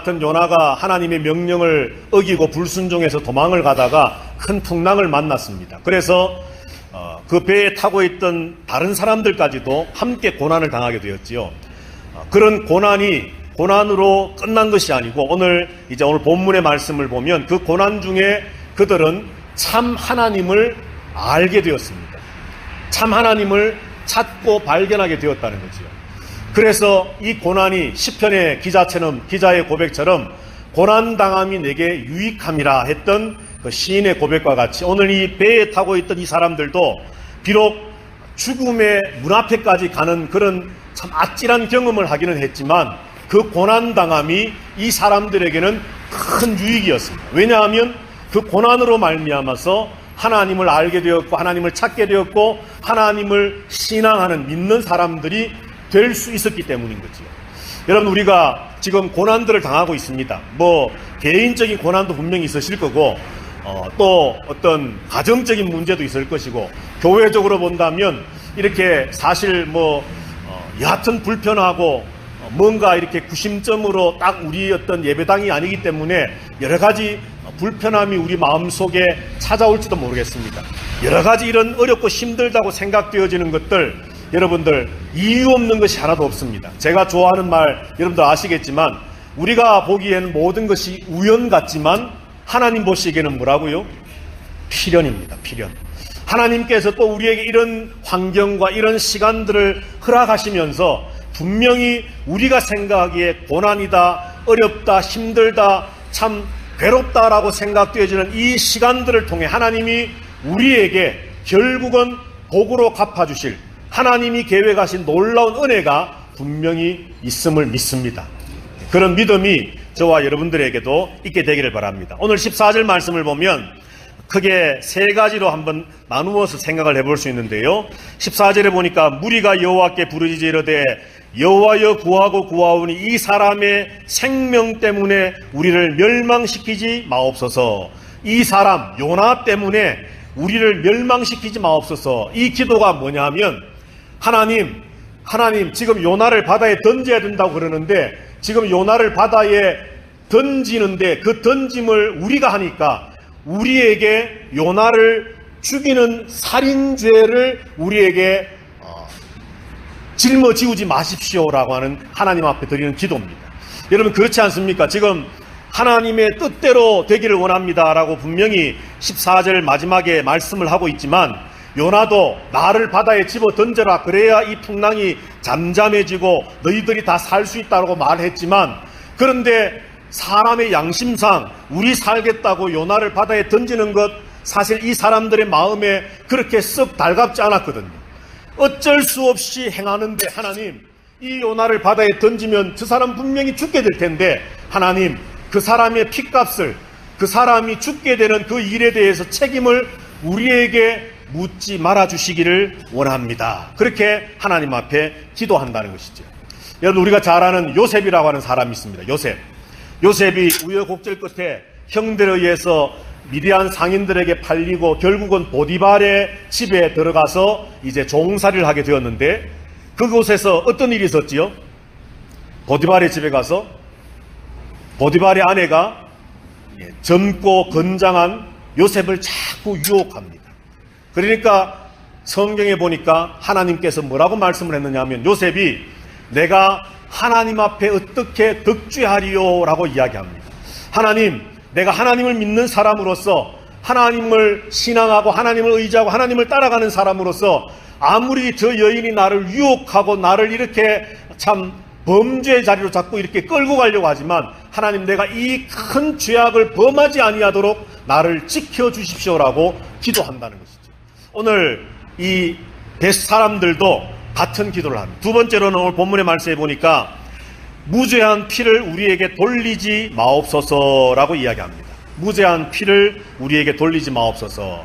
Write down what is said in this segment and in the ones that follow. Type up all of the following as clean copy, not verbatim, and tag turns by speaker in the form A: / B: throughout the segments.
A: 같은 요나가 하나님의 명령을 어기고 불순종해서 도망을 가다가 큰 풍랑을 만났습니다. 그래서 그 배에 타고 있던 다른 사람들까지도 함께 고난을 당하게 되었지요. 그런 고난으로 끝난 것이 아니고 오늘 본문의 말씀을 보면 그 고난 중에 그들은 참 하나님을 알게 되었습니다. 참 하나님을 찾고 발견하게 되었다는 거지요. 그래서 이 고난이 시편의 기자의 고백처럼 고난당함이 내게 유익함이라 했던 그 시인의 고백과 같이 오늘 이 배에 타고 있던 이 사람들도 비록 죽음의 문 앞에까지 가는 그런 참 아찔한 경험을 하기는 했지만 그 고난당함이 이 사람들에게는 큰 유익이었습니다. 왜냐하면 그 고난으로 말미암아서 하나님을 알게 되었고 하나님을 찾게 되었고 하나님을 신앙하는 믿는 사람들이 될 수 있었기 때문인 거죠. 여러분, 우리가 지금 고난들을 당하고 있습니다. 개인적인 고난도 분명히 있으실 거고 또 어떤 가정적인 문제도 있을 것이고 교회적으로 본다면 이렇게 사실 여하튼 불편하고 뭔가 이렇게 구심점으로 딱 우리 어떤 예배당이 아니기 때문에 여러 가지 불편함이 우리 마음속에 찾아올지도 모르겠습니다. 여러 가지 이런 어렵고 힘들다고 생각되어지는 것들, 여러분들 이유 없는 것이 하나도 없습니다. 제가 좋아하는 말 여러분들 아시겠지만 우리가 보기에는 모든 것이 우연 같지만 하나님 보시기에는 뭐라고요? 필연입니다. 필연. 하나님께서 또 우리에게 이런 환경과 이런 시간들을 허락하시면서 분명히 우리가 생각하기에 고난이다, 어렵다, 힘들다, 참 괴롭다라고 생각되어지는 이 시간들을 통해 하나님이 우리에게 결국은 복으로 갚아주실 하나님이 계획하신 놀라운 은혜가 분명히 있음을 믿습니다. 그런 믿음이 저와 여러분들에게도 있게 되기를 바랍니다. 오늘 14절 말씀을 보면 크게 세 가지로 한번 나누어서 생각을 해볼 수 있는데요. 14절에 보니까 무리가 여호와께 부르짖어 이르되 여호와여 구하고 구하오니 이 사람의 생명 때문에 우리를 멸망시키지 마옵소서. 이 사람 요나 때문에 우리를 멸망시키지 마옵소서. 이 기도가 뭐냐면 하나님 지금 요나를 바다에 던져야 된다고 그러는데 지금 요나를 바다에 던지는데 그 던짐을 우리가 하니까 우리에게 요나를 죽이는 살인죄를 우리에게 짊어지우지 마십시오라고 하는 하나님 앞에 드리는 기도입니다. 여러분, 그렇지 않습니까? 지금 하나님의 뜻대로 되기를 원합니다라고 분명히 14절 마지막에 말씀을 하고 있지만 요나도 나를 바다에 집어 던져라 그래야 이 풍랑이 잠잠해지고 너희들이 다 살 수 있다고 말했지만 그런데 사람의 양심상 우리 살겠다고 요나를 바다에 던지는 것 사실 이 사람들의 마음에 그렇게 썩 달갑지 않았거든요. 어쩔 수 없이 행하는데 하나님 이 요나를 바다에 던지면 저 사람 분명히 죽게 될 텐데 하나님 그 사람의 핏값을 그 사람이 죽게 되는 그 일에 대해서 책임을 우리에게 묻지 말아주시기를 원합니다. 그렇게 하나님 앞에 기도한다는 것이죠. 여러분, 우리가 잘 아는 요셉이라고 하는 사람이 있습니다. 요셉이 우여곡절 끝에 형들에 의해서 미디안 상인들에게 팔리고 결국은 보디발의 집에 들어가서 이제 종살이를 하게 되었는데 그곳에서 어떤 일이 있었지요? 보디발의 집에 가서 보디발의 아내가 젊고 건장한 요셉을 자꾸 유혹합니다. 그러니까 성경에 보니까 하나님께서 뭐라고 말씀을 했느냐 하면 요셉이 내가 하나님 앞에 어떻게 덕죄하리요 라고 이야기합니다. 하나님, 내가 하나님을 믿는 사람으로서 하나님을 신앙하고 하나님을 의지하고 하나님을 따라가는 사람으로서 아무리 저 여인이 나를 유혹하고 나를 이렇게 참 범죄의 자리로 자꾸 이렇게 끌고 가려고 하지만 하나님 내가 이 큰 죄악을 범하지 아니하도록 나를 지켜주십시오라고 기도한다는 것이죠. 오늘 이 사람들도 같은 기도를 합니다. 두 번째로는 오늘 본문의 말씀에 보니까 무죄한 피를 우리에게 돌리지 마옵소서라고 이야기합니다. 무죄한 피를 우리에게 돌리지 마옵소서.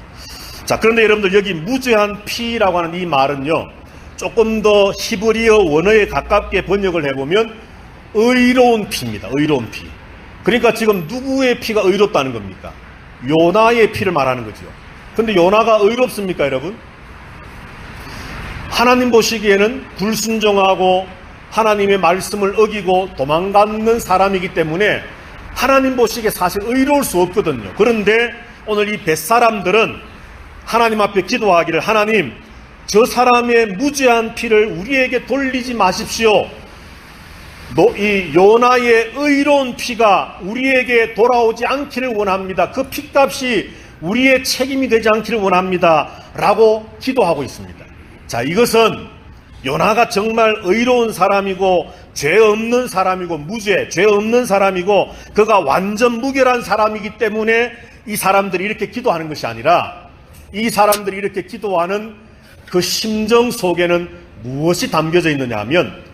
A: 자, 그런데 여러분들 여기 무죄한 피라고 하는 이 말은요 조금 더 히브리어 원어에 가깝게 번역을 해보면 의로운 피입니다. 의로운 피. 그러니까 지금 누구의 피가 의롭다는 겁니까? 요나의 피를 말하는 거죠. 근데 요나가 의롭습니까, 여러분? 하나님 보시기에는 불순종하고 하나님의 말씀을 어기고 도망가는 사람이기 때문에 하나님 보시기에 사실 의로울 수 없거든요. 그런데 오늘 이 벳사람들은 하나님 앞에 기도하기를, 하나님, 저 사람의 무죄한 피를 우리에게 돌리지 마십시오. 이 요나의 의로운 피가 우리에게 돌아오지 않기를 원합니다. 그 피값이 우리의 책임이 되지 않기를 원합니다. 라고 기도하고 있습니다. 자, 이것은 요나가 정말 의로운 사람이고 죄 없는 사람이고 죄 없는 사람이고 그가 완전 무결한 사람이기 때문에 이 사람들이 이렇게 기도하는 것이 아니라, 이 사람들이 이렇게 기도하는 그 심정 속에는 무엇이 담겨져 있느냐 하면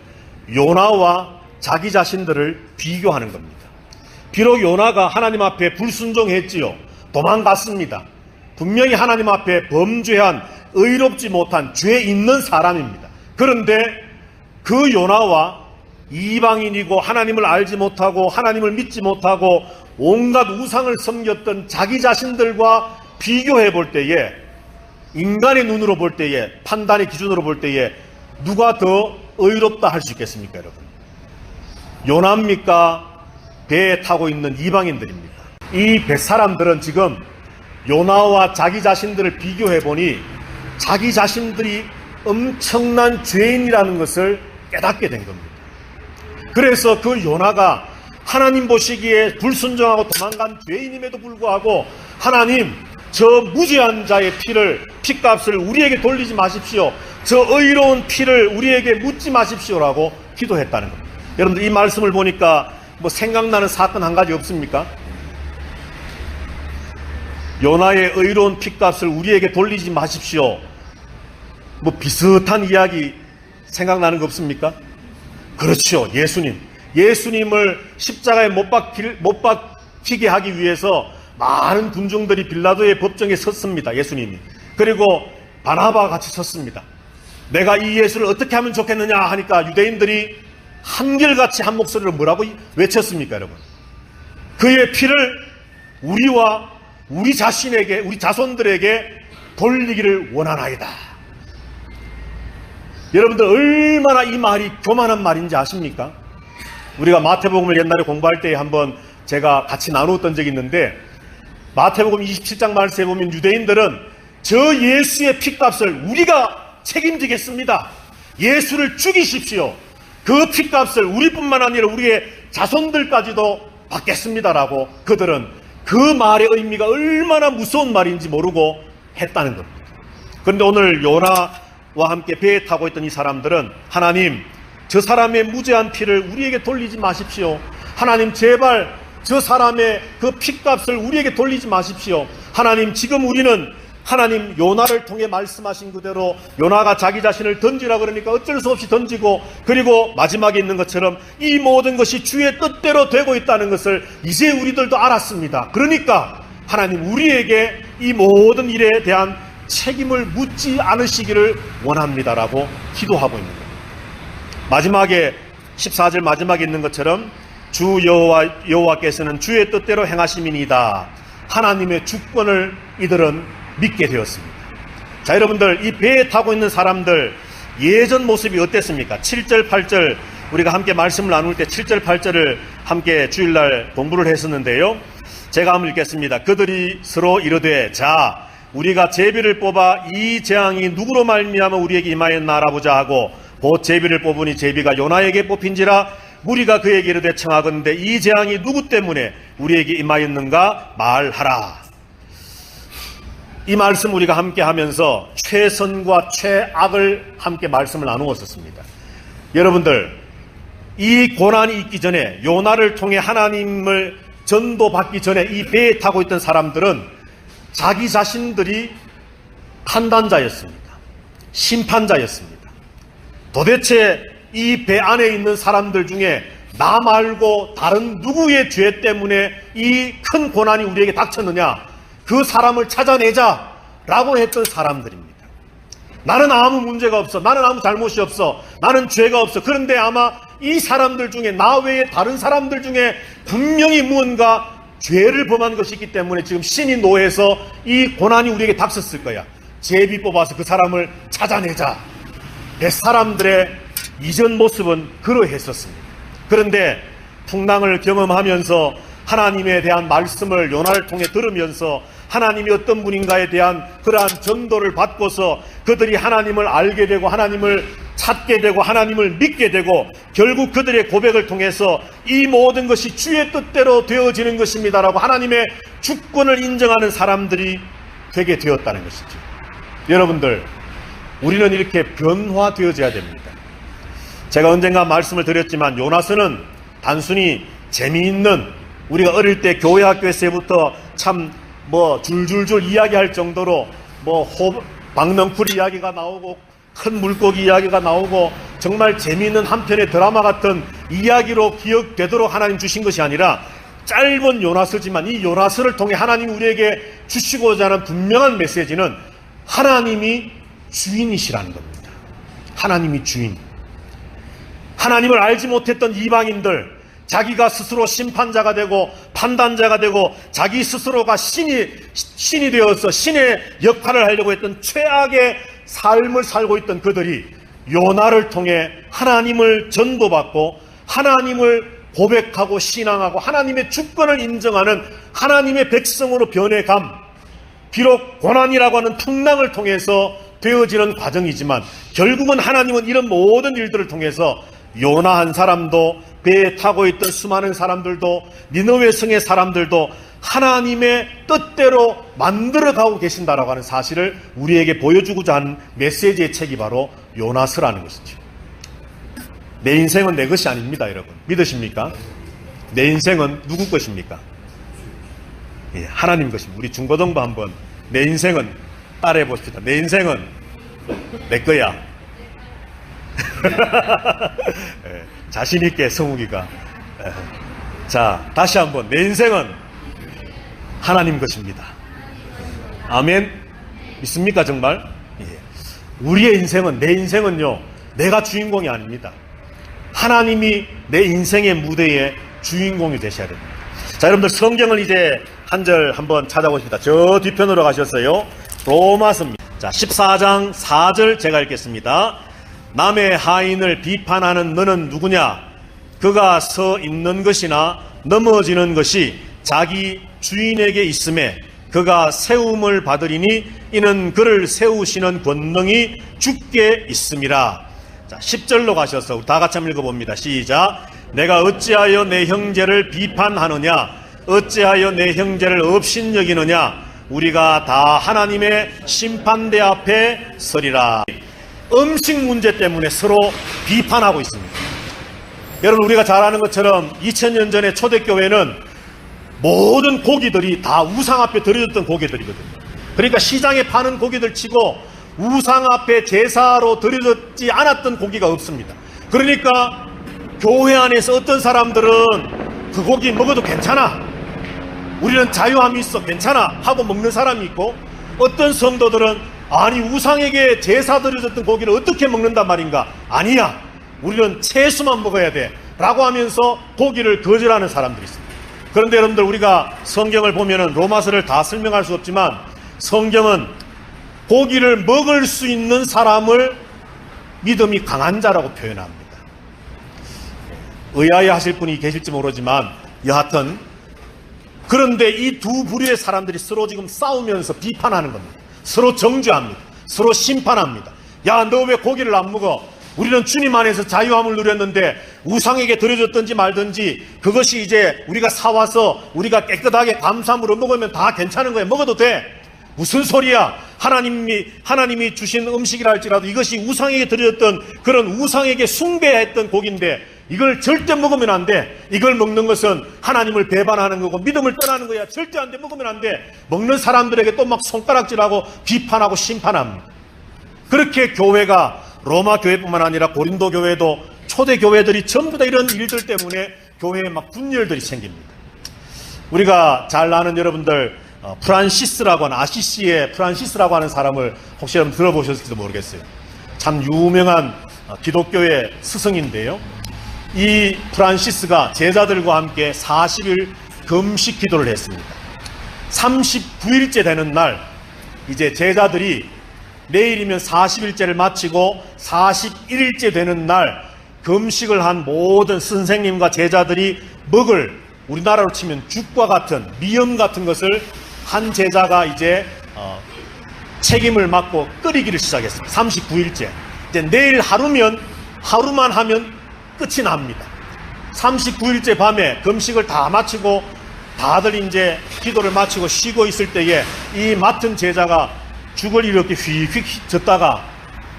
A: 요나와 자기 자신들을 비교하는 겁니다. 비록 요나가 하나님 앞에 불순종했지요. 도망갔습니다. 분명히 하나님 앞에 범죄한, 의롭지 못한 죄 있는 사람입니다. 그런데 그 요나와 이방인이고 하나님을 알지 못하고 하나님을 믿지 못하고 온갖 우상을 섬겼던 자기 자신들과 비교해 볼 때에, 인간의 눈으로 볼 때에, 판단의 기준으로 볼 때에 누가 더 의롭다 할 수 있겠습니까, 여러분? 요나입니까? 배에 타고 있는 이방인들입니까? 이 벳사람들은 지금 요나와 자기 자신들을 비교해 보니 자기 자신들이 엄청난 죄인이라는 것을 깨닫게 된 겁니다. 그래서 그 요나가 하나님 보시기에 불순종하고 도망간 죄인임에도 불구하고, 하나님, 저 무죄한 자의 피값을 우리에게 돌리지 마십시오. 저 의로운 피를 우리에게 묻지 마십시오라고 기도했다는 겁니다. 여러분들 이 말씀을 보니까 생각나는 사건 한 가지 없습니까? 요나의 의로운 피값을 우리에게 돌리지 마십시오. 비슷한 이야기 생각나는 거 없습니까? 그렇죠. 예수님을 십자가에 못 박히게 하기 위해서 많은 군중들이 빌라도의 법정에 섰습니다. 예수님이. 그리고 바나바와 같이 섰습니다. 내가 이 예수를 어떻게 하면 좋겠느냐 하니까 유대인들이 한결같이 한 목소리로 뭐라고 외쳤습니까, 여러분? 그의 피를 우리와 우리 자신에게, 우리 자손들에게 돌리기를 원하나이다. 여러분들 얼마나 이 말이 교만한 말인지 아십니까? 우리가 마태복음을 옛날에 공부할 때 한번 제가 같이 나누었던 적이 있는데, 마태복음 27장 말씀에 보면 유대인들은 저 예수의 피값을 우리가 책임지겠습니다. 예수를 죽이십시오. 그 피값을 우리뿐만 아니라 우리의 자손들까지도 받겠습니다라고 그들은 그 말의 의미가 얼마나 무서운 말인지 모르고 했다는 겁니다. 그런데 오늘 요나와 함께 배에 타고 있던 이 사람들은, 하나님, 저 사람의 무죄한 피를 우리에게 돌리지 마십시오. 하나님, 제발 저 사람의 그 피값을 우리에게 돌리지 마십시오. 하나님, 지금 우리는 하나님 요나를 통해 말씀하신 그대로 요나가 자기 자신을 던지라 그러니까 어쩔 수 없이 던지고, 그리고 마지막에 있는 것처럼 이 모든 것이 주의 뜻대로 되고 있다는 것을 이제 우리들도 알았습니다. 그러니까 하나님, 우리에게 이 모든 일에 대한 책임을 묻지 않으시기를 원합니다라고 기도하고 있는 겁니다. 마지막에 14절 마지막에 있는 것처럼 주 여호와께서는 주의 뜻대로 행하심이니이다. 하나님의 주권을 이들은 믿게 되었습니다. 자, 여러분들, 이 배에 타고 있는 사람들 예전 모습이 어땠습니까? 7절 8절 우리가 함께 말씀을 나눌 때 7절 8절을 함께 주일날 공부를 했었는데요. 제가 한번 읽겠습니다. 그들이 서로 이르되, 자, 우리가 제비를 뽑아 이 재앙이 누구로 말미암아 우리에게 임하였나 알아보자 하고, 곧 제비를 뽑으니 제비가 요나에게 뽑힌지라. 무리가 그에게 이르되 청하건대 이 재앙이 누구 때문에 우리에게 임하였는가 말하라. 이 말씀 우리가 함께 하면서 최선과 최악을 함께 말씀을 나누었었습니다. 여러분들, 이 고난이 있기 전에, 요나를 통해 하나님을 전도받기 전에 이 배에 타고 있던 사람들은 자기 자신들이 판단자였습니다. 심판자였습니다. 도대체 이 배 안에 있는 사람들 중에 나 말고 다른 누구의 죄 때문에 이 큰 고난이 우리에게 닥쳤느냐, 그 사람을 찾아내자 라고 했던 사람들입니다. 나는 아무 문제가 없어, 나는 아무 잘못이 없어, 나는 죄가 없어. 그런데 아마 이 사람들 중에, 나 외에 다른 사람들 중에 분명히 무언가 죄를 범한 것이 있기 때문에 지금 신이 노해서 이 고난이 우리에게 닥쳤을 거야. 제비 뽑아서 그 사람을 찾아내자. 뱃사람들의 이전 모습은 그러했었습니다. 그런데 풍랑을 경험하면서 하나님에 대한 말씀을 요나를 통해 들으면서 하나님이 어떤 분인가에 대한 그러한 전도를 받고서 그들이 하나님을 알게 되고 하나님을 찾게 되고 하나님을 믿게 되고 결국 그들의 고백을 통해서 이 모든 것이 주의 뜻대로 되어지는 것입니다라고 하나님의 주권을 인정하는 사람들이 되게 되었다는 것이죠. 여러분들, 우리는 이렇게 변화되어져야 됩니다. 제가 언젠가 말씀을 드렸지만 요나서는 단순히 재미있는, 우리가 어릴 때 교회 학교에서부터 참 줄줄줄 이야기할 정도로 박넝쿨 이야기가 나오고 큰 물고기 이야기가 나오고 정말 재미있는 한 편의 드라마 같은 이야기로 기억되도록 하나님 주신 것이 아니라 짧은 요나서지만 이 요나서를 통해 하나님이 우리에게 주시고자 하는 분명한 메시지는 하나님이 주인이시라는 겁니다. 하나님이 주인. 하나님을 알지 못했던 이방인들, 자기가 스스로 심판자가 되고 판단자가 되고 자기 스스로가 신이 되어서 신의 역할을 하려고 했던 최악의 삶을 살고 있던 그들이 요나를 통해 하나님을 전도받고 하나님을 고백하고 신앙하고 하나님의 주권을 인정하는 하나님의 백성으로 변해감, 비록 고난이라고 하는 풍랑을 통해서 되어지는 과정이지만 결국은 하나님은 이런 모든 일들을 통해서 요나 한 사람도 배에 타고 있던 수많은 사람들도 니느웨 성의 사람들도 하나님의 뜻대로 만들어가고 계신다라고 하는 사실을 우리에게 보여주고자 하는 메시지의 책이 바로 요나서라는 것이죠. 내 인생은 내 것이 아닙니다, 여러분. 믿으십니까? 내 인생은 누구 것입니까? 예, 하나님 것입니다. 우리 중고등부 한번 내 인생은 따라해 봅시다. 내 인생은 내 거야. 예, 자신 있게 성욱이가. 자, 다시 한번 내 인생은 하나님 것입니다. 아멘. 믿습니까 정말? 예. 우리의 인생은, 내 인생은요, 내가 주인공이 아닙니다. 하나님이 내 인생의 무대에 주인공이 되셔야 됩니다. 자, 여러분들 성경을 이제 한 절 한번 찾아보십니다. 저 뒤편으로 가셨어요. 로마서입니다. 자, 14장 4절 제가 읽겠습니다. 남의 하인을 비판하는 너는 누구냐? 그가 서 있는 것이나 넘어지는 것이 자기 주인에게 있음에 그가 세움을 받으리니 이는 그를 세우시는 권능이 주께 있음이라. 자, 10절로 가셔서 우리 다 같이 한번 읽어봅니다. 시작. 내가 어찌하여 내 형제를 비판하느냐? 어찌하여 내 형제를 업신여기느냐? 우리가 다 하나님의 심판대 앞에 서리라. 음식 문제 때문에 서로 비판하고 있습니다. 여러분, 우리가 잘 아는 것처럼 2000년 전에 초대교회는 모든 고기들이 다 우상 앞에 드려졌던 고기들이거든요. 그러니까 시장에 파는 고기들 치고 우상 앞에 제사로 드려졌지 않았던 고기가 없습니다. 그러니까 교회 안에서 어떤 사람들은 그 고기 먹어도 괜찮아, 우리는 자유함이 있어, 괜찮아 하고 먹는 사람이 있고, 어떤 성도들은 아니 우상에게 제사 드려졌던 고기를 어떻게 먹는단 말인가, 아니야 우리는 채소만 먹어야 돼 라고 하면서 고기를 거절하는 사람들이 있습니다. 그런데 여러분들, 우리가 성경을 보면은 로마서를 다 설명할 수 없지만 성경은 고기를 먹을 수 있는 사람을 믿음이 강한 자라고 표현합니다. 의아해 하실 분이 계실지 모르지만 여하튼, 그런데 이 두 부류의 사람들이 서로 지금 싸우면서 비판하는 겁니다. 서로 정죄합니다. 서로 심판합니다. 야, 너 왜 고기를 안 먹어? 우리는 주님 안에서 자유함을 누렸는데 우상에게 드려졌든지 말든지 그것이 이제 우리가 사와서 우리가 깨끗하게 감사함으로 먹으면 다 괜찮은 거야. 먹어도 돼. 무슨 소리야? 하나님이 주신 음식이라 할지라도 이것이 우상에게 드려졌던 그런 우상에게 숭배했던 고기인데 이걸 절대 먹으면 안 돼. 이걸 먹는 것은 하나님을 배반하는 거고 믿음을 떠나는 거야. 절대 안 돼. 먹으면 안 돼. 먹는 사람들에게 또 막 손가락질하고 비판하고 심판합니다. 그렇게 교회가, 로마 교회뿐만 아니라 고린도 교회도, 초대 교회들이 전부 다 이런 일들 때문에 교회에 막 분열들이 생깁니다. 우리가 잘 아는 여러분들, 프란시스라고 하는, 아시시의 프란시스라고 하는 사람을 혹시 여러분 들어보셨을지도 모르겠어요. 참 유명한 기독교의 스승인데요. 이 프란시스가 제자들과 함께 40일 금식 기도를 했습니다. 39일째 되는 날 이제 제자들이 내일이면 40일째를 마치고 41일째 되는 날 금식을 한 모든 선생님과 제자들이 먹을, 우리나라로 치면 죽과 같은 미음 같은 것을 한 제자가 이제 책임을 맡고 끓이기를 시작했습니다. 39일째. 이제 내일 하루만 하면 끝이 납니다. 39일째 밤에 금식을 다 마치고 다들 이제 기도를 마치고 쉬고 있을 때에 이 맡은 제자가 죽을 이렇게 휙휙 젓다가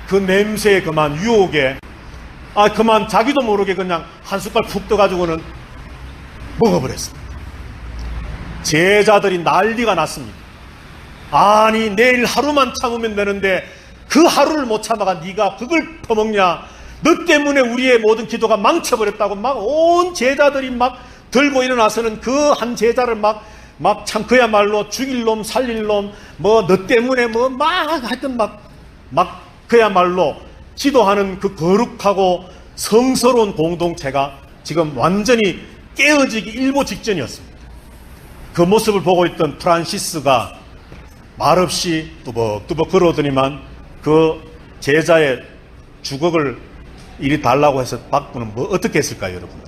A: 그 냄새에 그만 유혹에 그만 자기도 모르게 그냥 한 숟갈 푹 떠가지고는 먹어버렸습니다. 제자들이 난리가 났습니다. 아니 내일 하루만 참으면 되는데 그 하루를 못 참아가 네가 그걸 퍼먹냐? 너 때문에 우리의 모든 기도가 망쳐버렸다고 막 온 제자들이 막 들고 일어나서는 그 한 제자를 막 참 그야말로 죽일 놈 살릴 놈 뭐 너 때문에 뭐 막 하여튼 막 그야말로 기도하는 그 거룩하고 성스러운 공동체가 지금 완전히 깨어지기 일보 직전이었습니다. 그 모습을 보고 있던 프란시스가 말없이 뚜벅뚜벅 걸어오더니만 그 제자의 주걱을 이리 달라고 해서 바꾸는 뭐 어떻게 했을까요, 여러분?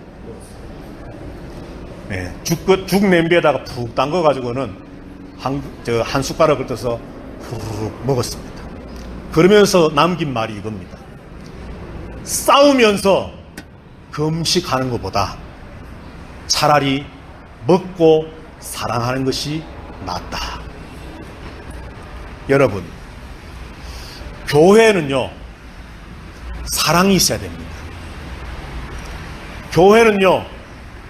A: 네, 죽 냄비에다가 푹 담궈가지고는 한 숟가락을 떠서 후루룩 먹었습니다. 그러면서 남긴 말이 이겁니다. 싸우면서 금식하는 것보다 차라리 먹고 사랑하는 것이 낫다. 여러분, 교회는요, 사랑이 있어야 됩니다. 교회는요,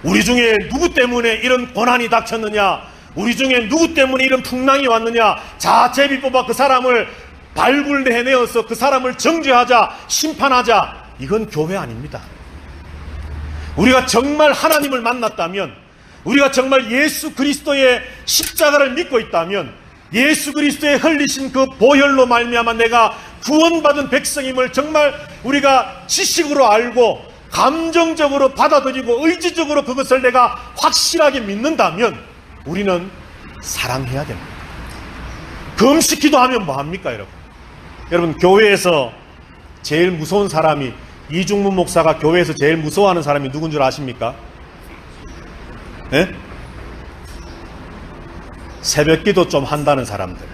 A: 우리 중에 누구 때문에 이런 고난이 닥쳤느냐, 우리 중에 누구 때문에 이런 풍랑이 왔느냐, 자, 제비 뽑아 그 사람을 발굴해내어서 그 사람을 정죄하자, 심판하자, 이건 교회 아닙니다. 우리가 정말 하나님을 만났다면, 우리가 정말 예수 그리스도의 십자가를 믿고 있다면, 예수 그리스도의 흘리신 그 보혈로 말미암아 내가 구원받은 백성임을 정말 우리가 지식으로 알고 감정적으로 받아들이고 의지적으로 그것을 내가 확실하게 믿는다면 우리는 사랑해야 됩니다. 금식 기도하면 뭐합니까, 여러분? 여러분, 교회에서 제일 무서운 사람이, 이중문 목사가 교회에서 제일 무서워하는 사람이 누군 줄 아십니까? 네? 새벽 기도 좀 한다는 사람들.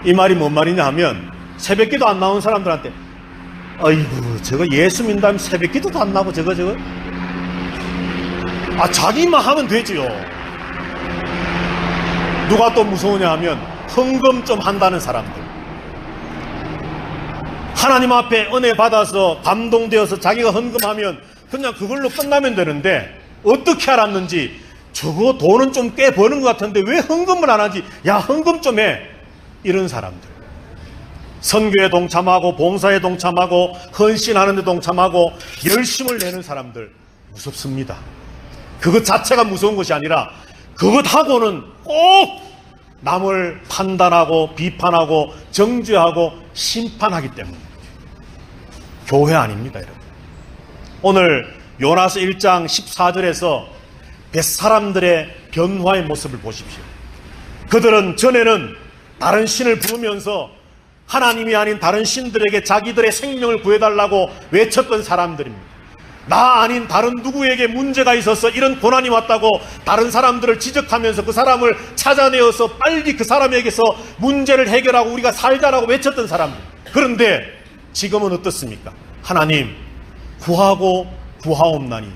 A: 이 말이 뭔 말이냐 하면, 새벽 기도 안 나오는 사람들한테 아이고 저거 예수 믿다면 새벽 기도도 안 나고 저거 자기만 하면 되지요. 누가 또 무서우냐 하면 헌금 좀 한다는 사람들. 하나님 앞에 은혜 받아서 감동되어서 자기가 헌금하면 그냥 그걸로 끝나면 되는데 어떻게 알았는지 저거 돈은 좀 꽤 버는 것 같은데 왜 헌금을 안 하지? 야, 헌금 좀 해. 이런 사람들. 선교에 동참하고 봉사에 동참하고 헌신하는 데 동참하고 열심을 내는 사람들 무섭습니다. 그것 자체가 무서운 것이 아니라 그것하고는 꼭 남을 판단하고 비판하고 정죄하고 심판하기 때문에 교회 아닙니다, 여러분. 오늘 요나서 1장 14절에서 뱃사람들의 변화의 모습을 보십시오. 그들은 전에는 다른 신을 부르면서 하나님이 아닌 다른 신들에게 자기들의 생명을 구해달라고 외쳤던 사람들입니다. 나 아닌 다른 누구에게 문제가 있어서 이런 고난이 왔다고 다른 사람들을 지적하면서 그 사람을 찾아내어서 빨리 그 사람에게서 문제를 해결하고 우리가 살자라고 외쳤던 사람들. 그런데 지금은 어떻습니까? 하나님, 구하고 구하옵나니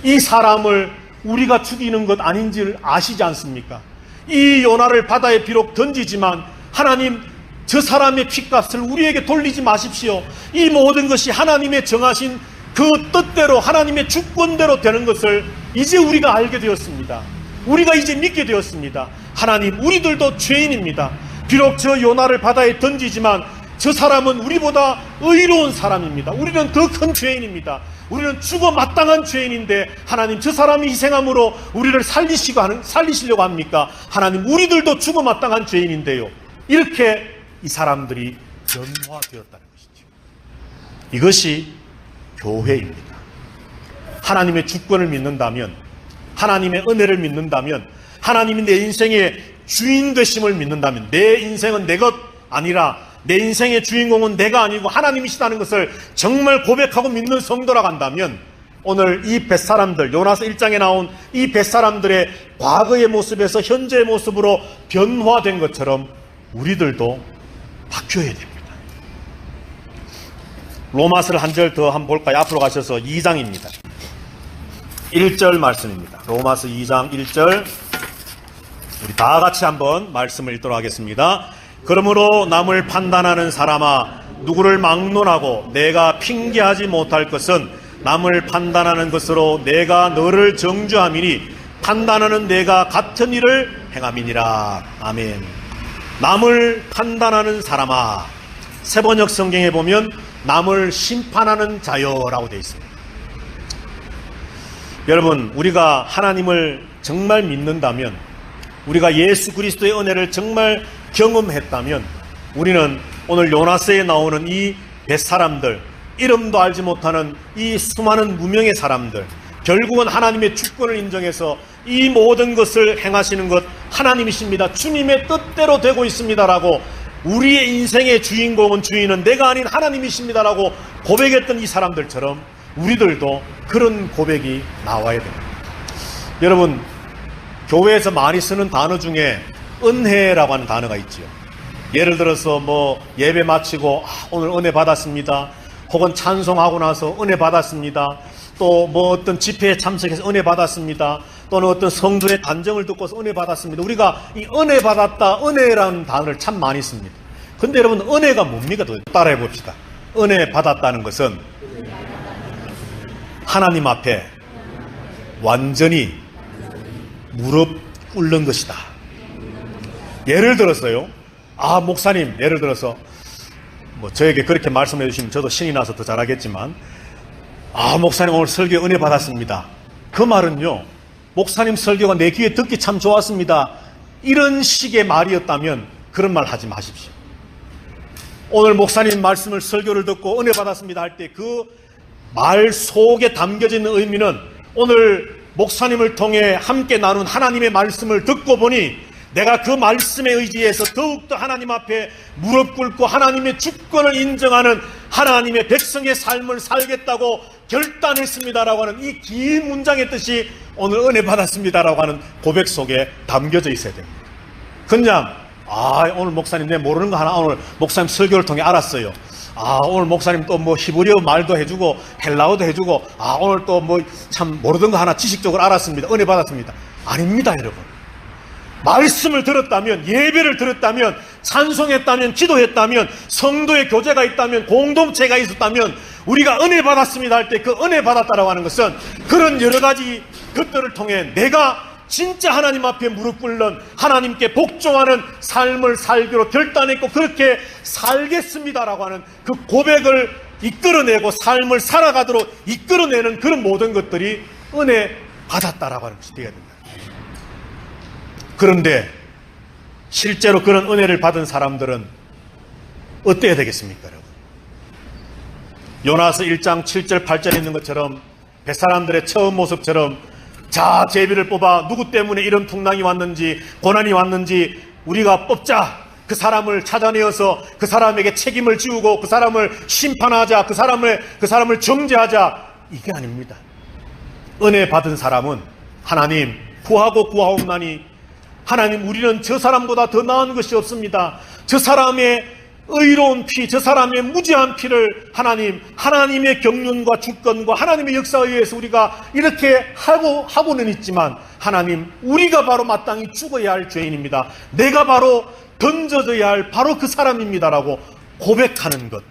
A: 이 사람을 우리가 죽이는 것 아닌지를 아시지 않습니까? 이 요나를 바다에 비록 던지지만 하나님, 저 사람의 핏값을 우리에게 돌리지 마십시오. 이 모든 것이 하나님의 정하신 그 뜻대로 하나님의 주권대로 되는 것을 이제 우리가 알게 되었습니다. 우리가 이제 믿게 되었습니다. 하나님, 우리들도 죄인입니다. 비록 저 요나를 바다에 던지지만 저 사람은 우리보다 의로운 사람입니다. 우리는 더 큰 죄인입니다. 우리는 죽어 마땅한 죄인인데 하나님, 저 사람이 희생함으로 우리를 살리시려고 합니까? 하나님, 우리들도 죽어 마땅한 죄인인데요. 이렇게 이 사람들이 변화되었다는 것이죠. 이것이 교회입니다. 하나님의 주권을 믿는다면, 하나님의 은혜를 믿는다면, 하나님이 내 인생에 주인 되심을 믿는다면, 내 인생은 내 것 아니라 내 인생의 주인공은 내가 아니고 하나님이시다는 것을 정말 고백하고 믿는 성도라고 한다면, 오늘 이 벳사람들, 요나서 1장에 나온 이 벳사람들의 과거의 모습에서 현재의 모습으로 변화된 것처럼 우리들도 바뀌어야 됩니다. 로마서를 한 절 더 한번 볼까요? 앞으로 가셔서 2장입니다. 1절 말씀입니다. 로마서 2장 1절, 우리 다 같이 한번 말씀을 읽도록 하겠습니다. 그러므로 남을 판단하는 사람아, 누구를 막론하고 내가 핑계하지 못할 것은 남을 판단하는 것으로 내가 너를 정죄함이니 판단하는 내가 같은 일을 행함이니라. 아멘. 남을 판단하는 사람아, 세번역 성경에 보면 남을 심판하는 자여라고 되어 있습니다. 여러분, 우리가 하나님을 정말 믿는다면, 우리가 예수 그리스도의 은혜를 정말 경험했다면, 우리는 오늘 요나서에 나오는 이 벳사람들, 이름도 알지 못하는 이 수많은 무명의 사람들, 결국은 하나님의 주권을 인정해서 이 모든 것을 행하시는 것 하나님이십니다, 주님의 뜻대로 되고 있습니다라고, 우리의 인생의 주인공은, 주인은 내가 아닌 하나님이십니다라고 고백했던 이 사람들처럼 우리들도 그런 고백이 나와야 됩니다. 여러분, 교회에서 많이 쓰는 단어 중에 은혜라고 하는 단어가 있지요. 예를 들어서 예배 마치고 오늘 은혜 받았습니다, 혹은 찬송하고 나서 은혜 받았습니다, 또 어떤 집회에 참석해서 은혜 받았습니다, 또는 어떤 성도의 간증을 듣고서 은혜 받았습니다. 우리가 이 은혜 받았다, 은혜라는 단어를 참 많이 씁니다. 근데 여러분, 은혜가 뭡니까? 따라해 봅시다. 은혜 받았다는 것은 하나님 앞에 완전히 무릎 꿇는 것이다. 예를 들어서요, 목사님, 예를 들어서 저에게 그렇게 말씀해 주시면 저도 신이 나서 더 잘하겠지만, 목사님 오늘 설교 은혜 받았습니다. 그 말은요, 목사님 설교가 내 귀에 듣기 참 좋았습니다, 이런 식의 말이었다면 그런 말 하지 마십시오. 오늘 목사님 말씀을, 설교를 듣고 은혜 받았습니다 할 때 그 말 속에 담겨져 있는 의미는, 오늘 목사님을 통해 함께 나눈 하나님의 말씀을 듣고 보니 내가 그 말씀에 의지해서 더욱더 하나님 앞에 무릎 꿇고 하나님의 주권을 인정하는 하나님의 백성의 삶을 살겠다고 결단했습니다라고 하는 이 긴 문장의 뜻이 오늘 은혜 받았습니다라고 하는 고백 속에 담겨져 있어야 됩니다. 그냥 오늘 목사님 내 모르는 거 하나 오늘 목사님 설교를 통해 알았어요. 오늘 목사님 또 히브리어 말도 해주고 헬라어도 해주고 오늘 또 참 모르던 거 하나 지식적으로 알았습니다, 은혜 받았습니다. 아닙니다, 여러분. 말씀을 들었다면, 예배를 들었다면, 찬송했다면, 기도했다면, 성도의 교제가 있다면, 공동체가 있었다면, 우리가 은혜 받았습니다 할 때 그 은혜 받았다라고 하는 것은 그런 여러 가지 것들을 통해 내가 진짜 하나님 앞에 무릎 꿇는, 하나님께 복종하는 삶을 살기로 결단했고 그렇게 살겠습니다라고 하는 그 고백을 이끌어내고 삶을 살아가도록 이끌어내는 그런 모든 것들이 은혜 받았다라고 하는 것이 되어야 된다. 그런데 실제로 그런 은혜를 받은 사람들은 어때야 되겠습니까, 여러분? 요나서 1장 7절 8절에 있는 것처럼 벳사람들의 처음 모습처럼 제비를 뽑아 누구 때문에 이런 풍랑이 왔는지, 고난이 왔는지 우리가 뽑자, 그 사람을 찾아내어서 그 사람에게 책임을 지우고 그 사람을 심판하자, 그 사람을 정죄하자, 이게 아닙니다. 은혜 받은 사람은 하나님 구하고 구하옵나니 하나님, 우리는 저 사람보다 더 나은 것이 없습니다. 저 사람의 의로운 피, 저 사람의 무죄한 피를 하나님의 경륜과 주권과 하나님의 역사에 의해서 우리가 이렇게 하고는 있지만, 하나님, 우리가 바로 마땅히 죽어야 할 죄인입니다. 내가 바로 던져져야 할 바로 그 사람입니다라고 고백하는 것,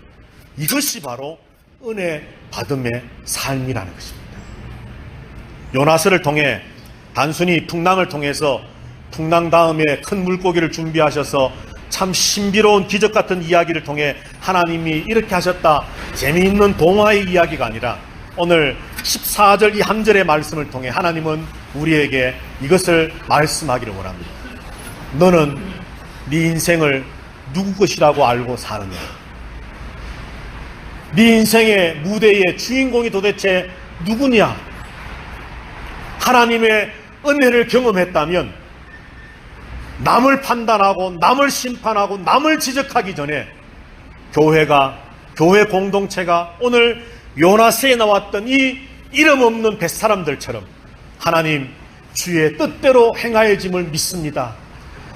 A: 이것이 바로 은혜 받음의 삶이라는 것입니다. 요나서를 통해 단순히 풍랑을 통해서, 풍랑 다음에 큰 물고기를 준비하셔서 참 신비로운 기적 같은 이야기를 통해 하나님이 이렇게 하셨다, 재미있는 동화의 이야기가 아니라 오늘 14절 이 한 절의 말씀을 통해 하나님은 우리에게 이것을 말씀하기를 원합니다. 너는 네 인생을 누구 것이라고 알고 사느냐? 네 인생의 무대의 주인공이 도대체 누구냐? 하나님의 은혜를 경험했다면 남을 판단하고 남을 심판하고 남을 지적하기 전에 교회 공동체가 오늘 요나서에 나왔던 이 이름 없는 뱃사람들처럼 하나님 주의 뜻대로 행하여짐을 믿습니다.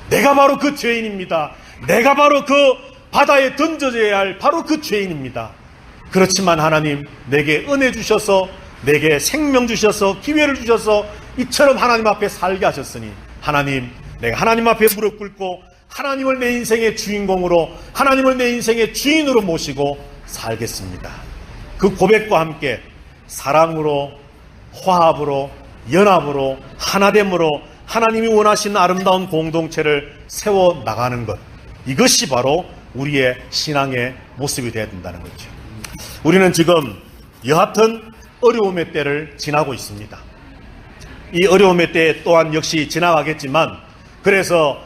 A: 내가 바로 그 죄인입니다. 내가 바로 그 바다에 던져져야 할 바로 그 죄인입니다. 그렇지만 하나님 내게 은혜 주셔서 내게 생명 주셔서 기회를 주셔서 이처럼 하나님 앞에 살게 하셨으니 하나님 내가 하나님 앞에 무릎 꿇고 하나님을 내 인생의 주인공으로 하나님을 내 인생의 주인으로 모시고 살겠습니다. 그 고백과 함께 사랑으로 화합으로 연합으로 하나됨으로 하나님이 원하시는 아름다운 공동체를 세워나가는 것, 이것이 바로 우리의 신앙의 모습이 되어야 된다는 거죠. 우리는 지금 여하튼 어려움의 때를 지나고 있습니다. 이 어려움의 때 또한 역시 지나가겠지만, 그래서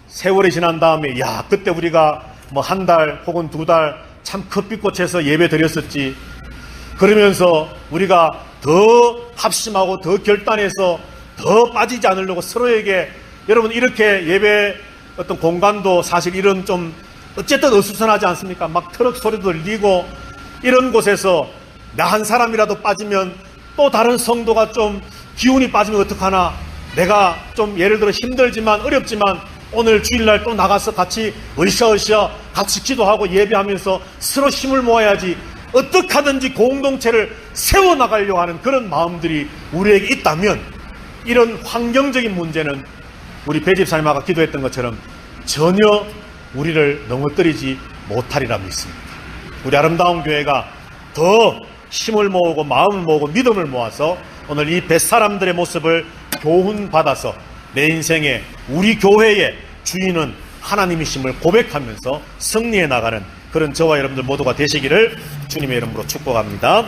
A: 세월이 지난 다음에 야 그때 우리가 뭐 한 달 혹은 두 달 참 컵빛꽃에서 예배 드렸었지, 그러면서 우리가 더 합심하고 더 결단해서 더 빠지지 않으려고 서로에게, 여러분 이렇게 예배 어떤 공간도 사실 이런 좀 어쨌든 어수선하지 않습니까? 막 트럭 소리도 들리고 이런 곳에서 나 한 사람이라도 빠지면 또 다른 성도가 좀 기운이 빠지면 어떡하나, 내가 좀 예를 들어 힘들지만 어렵지만 오늘 주일날 또 나가서 같이 으쌰으쌰 같이 기도하고 예배하면서 서로 힘을 모아야지, 어떻게 하든지 공동체를 세워나가려고 하는 그런 마음들이 우리에게 있다면 이런 환경적인 문제는 우리 배집사님 아까 기도했던 것처럼 전혀 우리를 넘어뜨리지 못하리라 믿습니다. 우리 아름다운 교회가 더 힘을 모으고 마음을 모으고 믿음을 모아서 오늘 이 뱃사람들의 모습을 교훈받아서 내 인생에 우리 교회의 주인은 하나님이심을 고백하면서 승리해 나가는 그런 저와 여러분들 모두가 되시기를 주님의 이름으로 축복합니다.